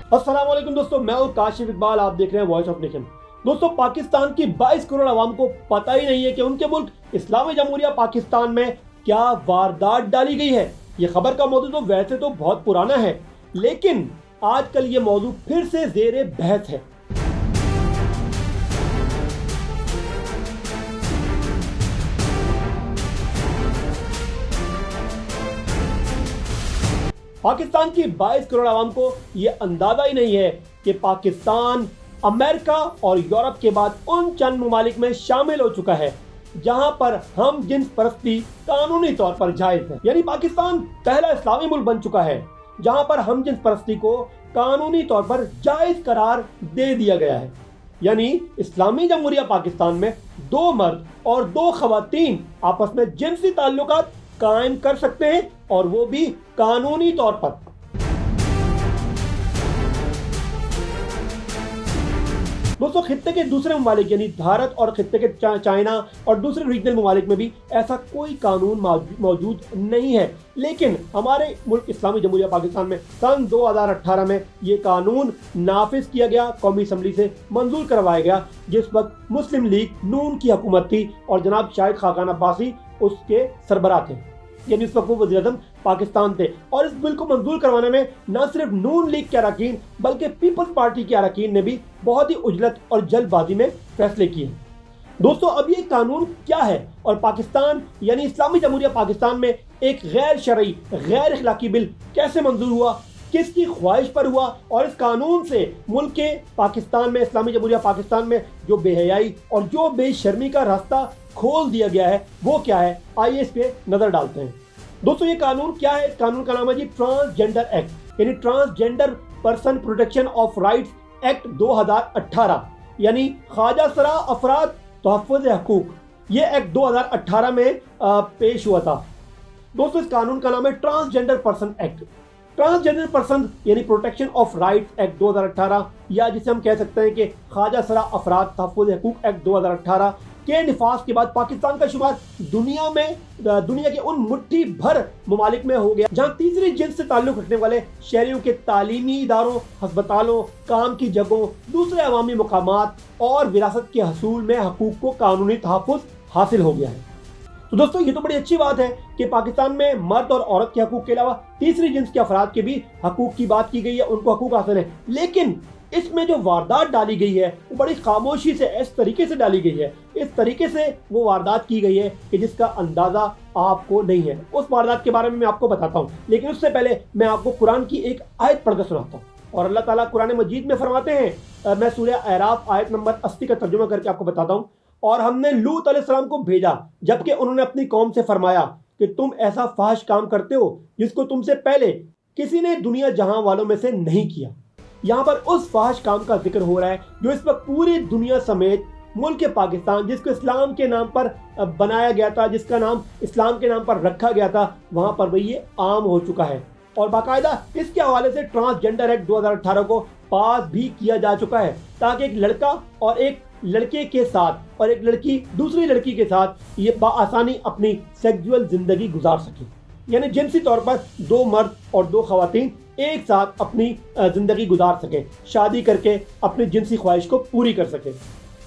अस्सलाम वालेकुम दोस्तों, मैं हूं काशिफ इकबाल। आप देख रहे हैं वॉइस ऑफ नेशन। दोस्तों, पाकिस्तान की 22 करोड़ आवाम को पता ही नहीं है कि उनके मुल्क इस्लामी जमहूरिया पाकिस्तान में क्या वारदात डाली गई है। ये खबर का मौजू तो वैसे तो बहुत पुराना है, लेकिन आजकल ये मौजू फिर से ज़ेरे बहस है। पाकिस्तान की 22 करोड़ आवाम को यह अंदाजा ही नहीं है कि पाकिस्तान अमेरिका और यूरोप के बाद उन चंद ममालिक में शामिल हो चुका है जहां पर हम जिन्स परस्ती कानूनी तौर पर जायज है। यानी पाकिस्तान पहला इस्लामी मुल्क बन चुका है जहां पर हम जिन्स परस्ती को कानूनी तौर पर जायज करार दे दिया गया है। यानी इस्लामी जमहूरिया पाकिस्तान में 2 मर्द और 2 खवातीन आपस में जिनसी ताल्लुकात कायम कर सकते हैं, और वो भी कानूनी तौर पर। दोस्तों, खित्ते के दूसरे ममालिक यानी भारत और खित्ते के चाइना और दूसरे रीजनल ममालिक में भी ऐसा कोई कानून मौजूद नहीं है, लेकिन हमारे मुल्क इस्लामी जमहूरिया पाकिस्तान में सन 2018 में ये कानून नाफिज किया गया, कौमी असम्बली से मंजूर करवाया गया, जिस वक्त मुस्लिम लीग नून की हुकूमत थी और जनाब शाहिद खाकान अब्बासी उसके सरबराह थे। यानी उस वक्त वो वज़ीर-ए-आज़म पाकिस्तान थे। और इस बिल को मंजूर करवाने में न सिर्फ नून लीग के अरकान बल्कि पीपल्स पार्टी के अरकान ने भी बहुत ही उजलत और जल्दबाजी में फैसले किए। दोस्तों, अब ये कानून क्या है और पाकिस्तान यानी इस्लामी जमहूरिया पाकिस्तान में एक गैर शरई गैर अखलाकी बिल कैसे मंजूर हुआ, किसकी ख्वाहिश पर हुआ, और इस कानून से मुल्क के पाकिस्तान में इस्लामी जमहूरिया पाकिस्तान में जो बेहयाई और जो बेशर्मी का रास्ता खोल दिया गया है वो क्या है, आइए इस पे नजर डालते हैं। दोस्तों, ये कानून क्या है? इस कानून का नाम है जी ट्रांसजेंडर एक्ट, यानी transgender person protection of rights act 2018, यानी ख्वाजा सरा अफराद तहफ़्फ़ुज़ हकूक। ये एक्ट 2018 में पेश हुआ था। दोस्तों, इस कानून का नाम है transgender person act. Transgender person यानी प्रोटेक्शन ऑफ राइट्स एक्ट 2018, या जिसे हम कह सकते हैं कि ख्वाजा सरा अफराद तहफ़्फ़ुज़ हकूक एक्ट 2018 के निफाज के बाद पाकिस्तान का शुमार दुनिया के उन मुट्ठी भर ममालिक में हो गया जहां तीसरी जिन्स से ताल्लुक़ रखने वाले शहरियों के तालीमी इदारों, हस्पतालों, काम की जगहों, दूसरे अवामी मकामात और विरासत के हसूल में हकूक़ को कानूनी तहफ़्फ़ुज़ हासिल हो गया है। तो दोस्तों, ये तो बड़ी अच्छी बात है कि पाकिस्तान में मर्द और औरत के हकूक़ के अलावा तीसरी जिन्स के अफराद के भी हकूक़ की बात की गई है, उनको हकूक़ हासिल है। लेकिन इसमें जो वारदात डाली गई है वो बड़ी खामोशी से, इस तरीके से डाली गई है, इस तरीके से वो वारदात की गई है कि जिसका अंदाज़ा आपको नहीं है। उस वारदात के बारे में मैं आपको बताता हूँ, लेकिन उससे पहले मैं आपको कुरान की एक आयत पढ़कर सुनाता हूँ। और अल्लाह ताला कुरान मजीद में फरमाते हैं, मैं सूरह आराफ आयत नंबर 80 का तर्जुमा करके आपको बताता हूँ। और हमने लूत अलैहिस्सलाम को भेजा जबकि उन्होंने अपनी कौम से फरमाया कि तुम ऐसा फाहिश काम करते हो जिसको तुमसे पहले किसी ने दुनिया जहां वालों में से नहीं किया। यहाँ पर उस फाहिश काम का जिक्र हो रहा है जो इस वक्त पूरी दुनिया समेत मुल्क पाकिस्तान, जिसको इस्लाम के नाम पर बनाया गया था, जिसका नाम इस्लाम के नाम पर रखा गया था, वहाँ पर वही ये आम हो चुका है। और बाकायदा इसके हवाले से ट्रांसजेंडर एक्ट 2018 को पास भी किया जा चुका है, ताकि एक लड़का और एक लड़के के साथ और एक लड़की दूसरी लड़की के साथ ये बआसानी अपनी सेक्सुअल ज़िंदगी गुजार सके। यानी जिनसी तौर पर 2 मर्द और 2 खवातीन एक साथ अपनी ज़िंदगी गुजार सकें, शादी करके अपनी जिनसी ख्वाहिश को पूरी कर सकें।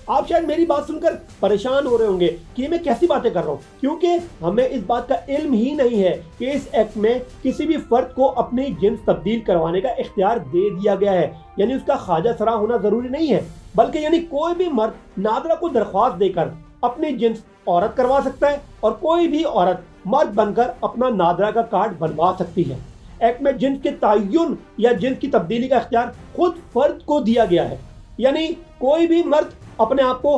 आप शायद मेरी बात सुनकर परेशान हो रहे होंगे कि मैं कैसी बातें कर रहा हूँ, क्योंकि हमें इस बात का इल्म ही नहीं है कि इस एक्ट में किसी भी फर्द को अपनी जिन्स तब्दील करवाने का इख्तियार दे दिया गया है। यानी उसका ख्वाजा सरा होना ज़रूरी नहीं है, बल्कि यानी कोई भी मर्द नादरा को दरख्वास्त देकर अपनी जिन्स औरत करवा सकता है और कोई भी औरत मर्द बनकर अपना नादरा का कार्ड बनवा सकती है। एक्ट में जिन्स के तयन या जिन्स की तब्दीली का इख्तियार खुद फर्द को दिया गया है। यानी कोई भी मर्द अपने आप को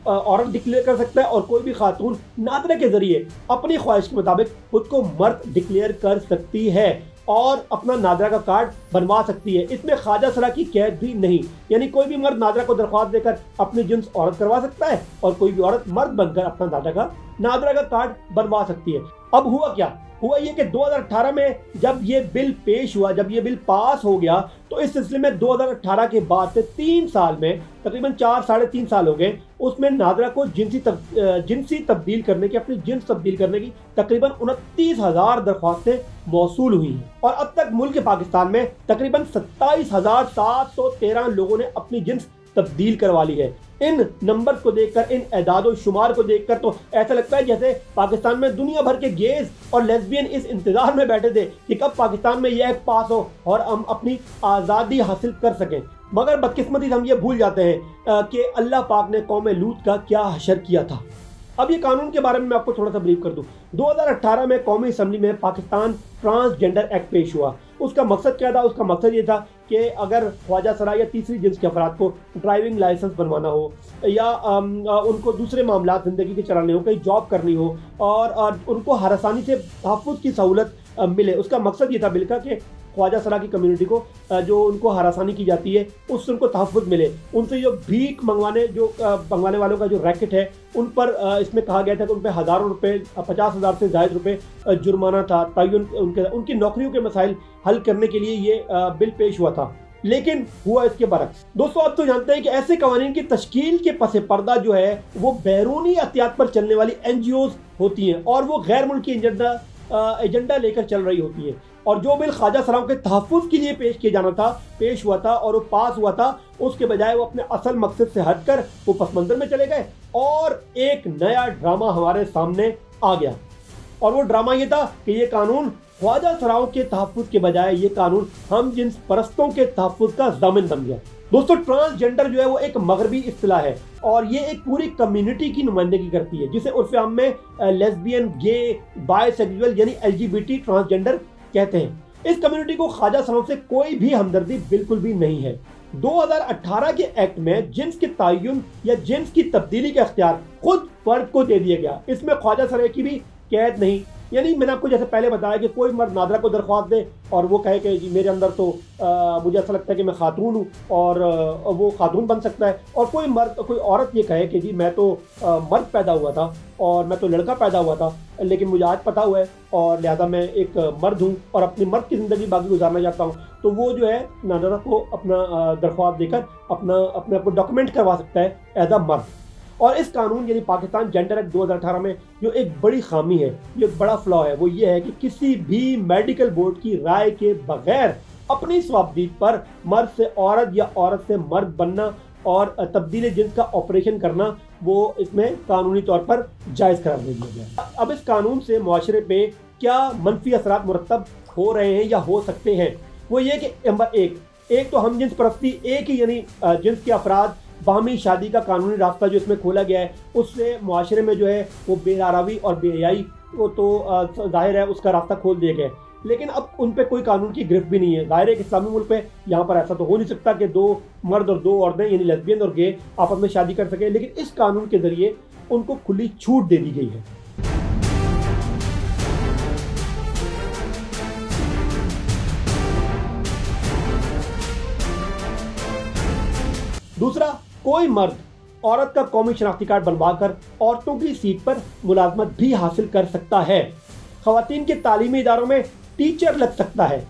औरत डिक्लेयर कर सकता है और कोई भी खातून नादरा के जरिए अपनी ख्वाहिश के मुताबिक खुद को मर्द डिक्लेयर कर सकती है और अपना नादरा का कार्ड बनवा सकती है। इसमें ख्वाजा सरा की कैद भी नहीं। यानी कोई भी मर्द नादरा को दरख्वास्त देकर अपनी जिन्स औरत करवा सकता है और कोई भी औरत मर्द बनकर अपना नादरा का कार्ड बनवा सकती है। अब हुआ क्या? हुआ ये कि 2018 में जब ये बिल पेश हुआ, जब ये बिल पास हो गया, तो इस सिलसिले में 2018 के बाद से 3 साल में तकरीबन 4 साढ़े 3 साल हो गए, उसमें नादरा को जिनसी तब्दील करने की, अपनी जिन्स तब्दील करने की तकरीबन 29,000 दरख्वास्तें मौसूल हुई हैं। और अब तक मुल्क पाकिस्तान में तकरीबन 27,713 लोगों ने अपनी जिन्स तब्दील करवा ली है। इन नंबर्स को देखकर, इन एदाद शुमार को देखकर तो ऐसा लगता है जैसे पाकिस्तान में दुनिया भर के गेज और लेस्बियन इस इंतजार में बैठे थे कि कब पाकिस्तान में यह एक्ट पास हो और हम अपनी आज़ादी हासिल कर सकें। मगर बदकिस्मती हम ये भूल जाते हैं कि अल्लाह पाक ने कौम लूत का क्या हशर किया था। अब ये कानून के बारे में मैं आपको थोड़ा सा ब्रीफ कर दूं। 2018 में कौमी असम्बली में पाकिस्तान ट्रांसजेंडर एक्ट पेश हुआ। उसका मकसद क्या था? उसका मकसद ये था कि अगर ख्वाजा सराय या तीसरी जिन्स के अफराद को ड्राइविंग लाइसेंस बनवाना हो या उनको दूसरे मामला ज़िंदगी के चलाने हो, कहीं जॉब करनी हो और उनको हर आसानी से तहफ़्फ़ुज़ की सहूलत मिले, उसका मकसद ये था बिल का कि ख्वाजा सरा की कम्युनिटी को जो उनको हरासानी की जाती है उससे उनको तहफ़्फ़ुज़ मिले, उनसे जो भीख मंगवाने वालों का जो रैकेट है उन पर इसमें कहा गया था कि उन पर हज़ारों रुपये, 50,000 से ज़ायद रुपये जुर्माना था ताकि उनकी नौकरियों के मसाइल हल करने के लिए ये बिल पेश हुआ था। लेकिन हुआ इसके बरक्स। दोस्तों, आप तो जानते हैं कि ऐसे कवानीन की तश्कील के पस पर्दा जो है वो बैरूनी एहतियात पर चलने वाली NGOs होती हैं और वो गैर मुल्की एजेंडा लेकर चल रही होती है। और जो बिल ख्वाजा सराओं के तहफ़्फ़ुज़ के लिए पेश किया जाना था, पेश हुआ था और वो पास हुआ था, उसके बजाय वो अपने असल मकसद से हटकर वो पस मंज़र में चले गए और एक नया ड्रामा हमारे सामने आ गया। और वो ड्रामा ये था कि ये कानून ख्वाजा सराओं के तहफ़्फ़ुज़ के बजाय ये कानून हम जिन्स परस्तों के तहफ़्फ़ुज़ का ज़ामिन बन गया। दोस्तों, ट्रांसजेंडर जो है वो एक मगरबी इस्तिलाह है और ये एक पूरी कम्युनिटी की नुमाइंदगी करती है जिसे उर्फ़ आम में लेस्बियन, गे, बायसेक्सुअल यानी LGBT ट्रांसजेंडर कहते हैं। इस कम्युनिटी को ख्वाजा सराओं से कोई भी हमदर्दी बिल्कुल भी नहीं है। 2018 के एक्ट में जिन्स के तयन या जिन्स की तब्दीली का इख्तियार खुद फर्द को दे दिया गया। इसमें ख्वाजा सराय की भी कैद नहीं। यानी मैंने आपको जैसे पहले बताया कि कोई मर्द नादरा को दरख्वास्त दे और वो कहे कि जी मेरे अंदर तो मुझे ऐसा लगता है कि मैं खातून हूँ और वो खातून बन सकता है, और कोई औरत ये कहे कि जी मैं तो मर्द पैदा हुआ था और मैं तो लड़का पैदा हुआ था लेकिन मुझे आज पता हुआ है और लिहाजा मैं एक मर्द हूँ और अपनी मर्द की ज़िंदगी बाकी गुजारना चाहता हूँ, तो वो जो है नादरा को अपना दरख्वास्त देकर अपने आप को डॉक्यूमेंट करवा सकता है एज अ मर्द। और इस कानून यानी पाकिस्तान जेंडर एक्ट 2018 में जो एक बड़ी खामी है, ये एक बड़ा फ्लॉ है, वो ये है कि किसी भी मेडिकल बोर्ड की राय के बगैर अपनी स्वाबदीद पर मर्द से औरत या औरत से मर्द बनना और तब्दीली जिन्स का ऑपरेशन करना वो इसमें कानूनी तौर पर जायज़ करार दे दिया गया। अब इस कानून से मुआशरे पे क्या मनफी असरात मुरतब हो रहे हैं या हो सकते हैं, वो ये कि नंबर एक तो हम जिन्स परस्ती एक ही यानी जिन्स के अफराद बाहमी शादी का कानूनी रास्ता जो इसमें खोला गया है उससे मुआशरे में जो है वो बेरारवी और बेहयाई को तो जाहिर है उसका रास्ता खोल दिया गया है। लेकिन अब उन पे कोई कानून की गिरफ्त भी नहीं है। जाहिर है कि इस्लामी मुल्क पे यहाँ पर ऐसा तो हो नहीं सकता कि 2 मर्द और 2 औरतें यानी लेस्बियन और गे आपस में शादी कर सके, लेकिन इस कानून के ज़रिए उनको खुली छूट दे दी गई है। दूसरा, कोई मर्द औरत का कौमी शनाख्ती कार्ड बनवाकर औरतों की सीट पर मुलाजमत भी हासिल कर सकता है। ख़वातीन के तालीमी इदारों में टीचर लग सकता है,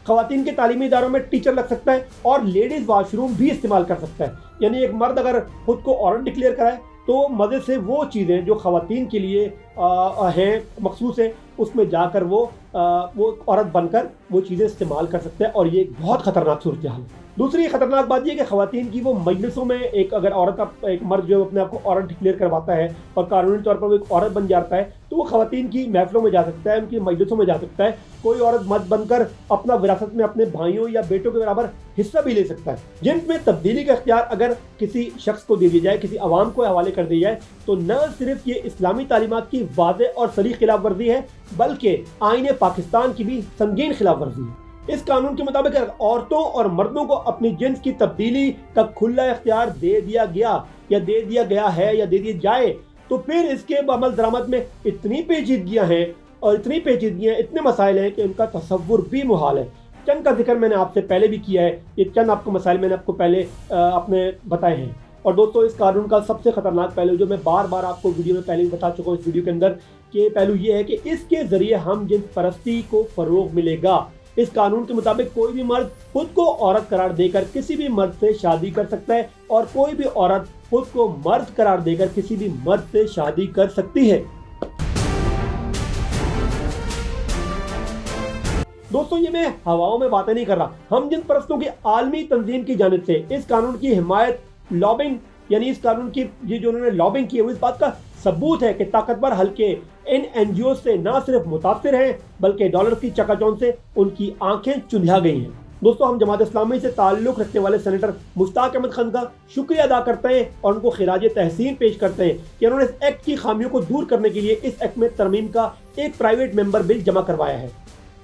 ख़वातीन के तालीमी इदारों में टीचर लग सकता है और लेडीज़ वाशरूम भी इस्तेमाल कर सकता है। यानी एक मर्द अगर खुद को औरत डिक्लेयर कराए तो मज़े से वो चीज़ें जो ख़वातीन के लिए हैं मखसूस है उसमें जाकर वो औरत बनकर वो चीज़ें इस्तेमाल कर सकते हैं और ये एक बहुत ख़तरनाक सूरत हाल है। दूसरी ख़तरनाक बात यह कि ख़वातीन की वो मजलिसों में एक मर्द जो अपने आप को औरत डिक्लेयर करवाता है और कानूनी तौर पर वो एक औरत बन जाता है तो वो ख़वातीन की महफिलों में जा सकता है, उनकी मजलिसों में जा सकता है। कोई औरत मर्द बनकर अपना विरासत में अपने भाइयों या बेटों के बराबर हिस्सा भी ले सकता है। जिनमें तब्दीली का इख्तियार अगर किसी शख्स को दे दिया जाए, किसी अवाम को हवाले कर दिया जाए, तो न सिर्फ ये इस्लामी तालीमात की वाज़ेह और सरीह खिलाफ वर्जी है बल्कि आईन पाकिस्तान की भी संगीन खिलाफ वर्जी है। इस कानून के मुताबिक अगर औरतों और मर्दों को अपनी जिन्स की तब्दीली का खुला इख्तियार दे दिया गया है या दे दिया जाए तो फिर इसके अमल दरामद में इतनी पेचीदगियाँ हैं और इतने मसाइल हैं कि उनका तसव्वुर भी मुहाल है। चंद का जिक्र मैंने आपसे पहले भी किया है, ये चंद आपको मसाइल मैंने आपको पहले अपने बताए हैं। और दोस्तों, इस कानून का सबसे ख़तरनाक पहलू जो मैं बार बार आपको वीडियो में पहले भी बता चुका हूँ इस वीडियो के अंदर के पहलू ये है कि इसके जरिए हम जिन्स परस्ती को फरोग मिलेगा। इस कानून के मुताबिक कोई भी मर्द खुद को औरत करार देकर किसी भी मर्द से शादी कर सकता है और कोई भी औरत खुद को मर्द करार देकर किसी भी मर्द से शादी कर सकती है। दोस्तों, ये मैं हवाओं में बातें नहीं कर रहा। हम जिन परस्तों की आलमी तंजीम की जानिब से इस कानून की हिमायत, लॉबिंग, यानी इस कानून की ये जो उन्होंने लॉबिंग की है वो इस बात का सबूत है कि ताकतवर हल्के इन एनजीओ से न सिर्फ मुतासिर हैं बल्कि डॉलर की चकाचौंध से उनकी आंखें चुंधिया गई हैं। दोस्तों, हम जमात इस्लामी से ताल्लुक़ रखने वाले सेनेटर मुश्ताक अहमद खान का शुक्रिया अदा करते हैं और उनको खिराज तहसीन पेश करते हैं कि उन्होंने इस एक्ट की खामियों को दूर करने के लिए इस एक्ट में तरमीम का एक प्राइवेट मेंबर बिल जमा करवाया है।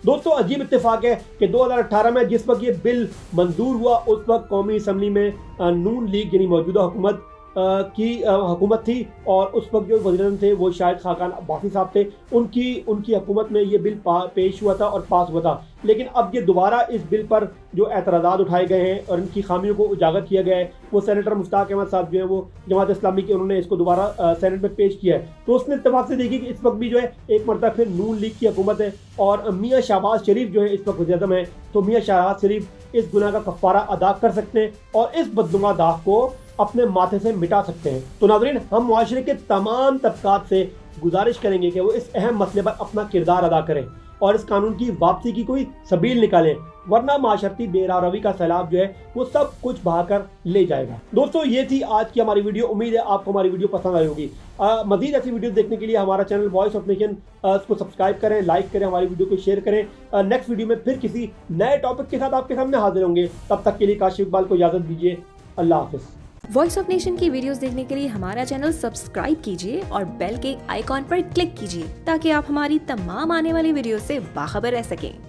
दोस्तों, अजीब इत्तेफाक है कि 2018 में जिस वक्त ये बिल मंजूर हुआ उस वक्त कौमी असम्बली में नून लीग यानी मौजूदा हुकूमत की हुकूमत थी और उस वक्त जो वज़ीर थे वो शायद खाकान अब्बासी साहब थे। उनकी हुकूमत में ये बिल पेश हुआ था और पास हुआ था। लेकिन अब ये दोबारा इस बिल पर जो एतराज़ात उठाए गए हैं और इनकी खामियों को उजागर किया गया है, वो सेनेटर मुश्ताक अहमद साहब जो है वो जमात इस्लामी के, उन्होंने इसको दोबारा सेनेट में पेश किया है। तो उसने इत्तेफाक से देखी कि इस वक्त भी जो है एक मरतबा फिर नून लीग की हुकूमत है और मियाँ शहबाज शरीफ जो है इस वक्त वज़ीर-ए-आज़म है। तो मियाँ शहबाज शरीफ इस गुनाह का कफ़ारा अदा कर सकते हैं और इस बदनुमा दाग को अपने माथे से मिटा सकते हैं। तो नाज़रीन, हम मुआशरे के तमाम तबकात से गुजारिश करेंगे कि वो इस अहम मसले पर अपना किरदार अदा करें और इस कानून की वापसी की कोई सबील निकालें, वरना माशरती बेरारवी का सैलाब जो है वो सब कुछ बहाकर ले जाएगा। दोस्तों, ये थी आज की हमारी वीडियो। उम्मीद है आपको हमारी वीडियो पसंद आई होगी। मज़ीद ऐसी वीडियो देखने के लिए हमारा चैनल वॉइस ऑफ नेशन को सब्सक्राइब करें, लाइक करें, हमारी वीडियो को शेयर करें। नेक्स्ट वीडियो में फिर किसी नए टॉपिक के साथ आपके सामने हाजिर होंगे। तब तक के लिए काशिफ इकबाल को इजाज़त दीजिए। अल्लाह हाफिज़। वॉइस ऑफ नेशन की वीडियोस देखने के लिए हमारा चैनल सब्सक्राइब कीजिए और बेल के आइकॉन पर क्लिक कीजिए ताकि आप हमारी तमाम आने वाली वीडियो से बाखबर रह सकें।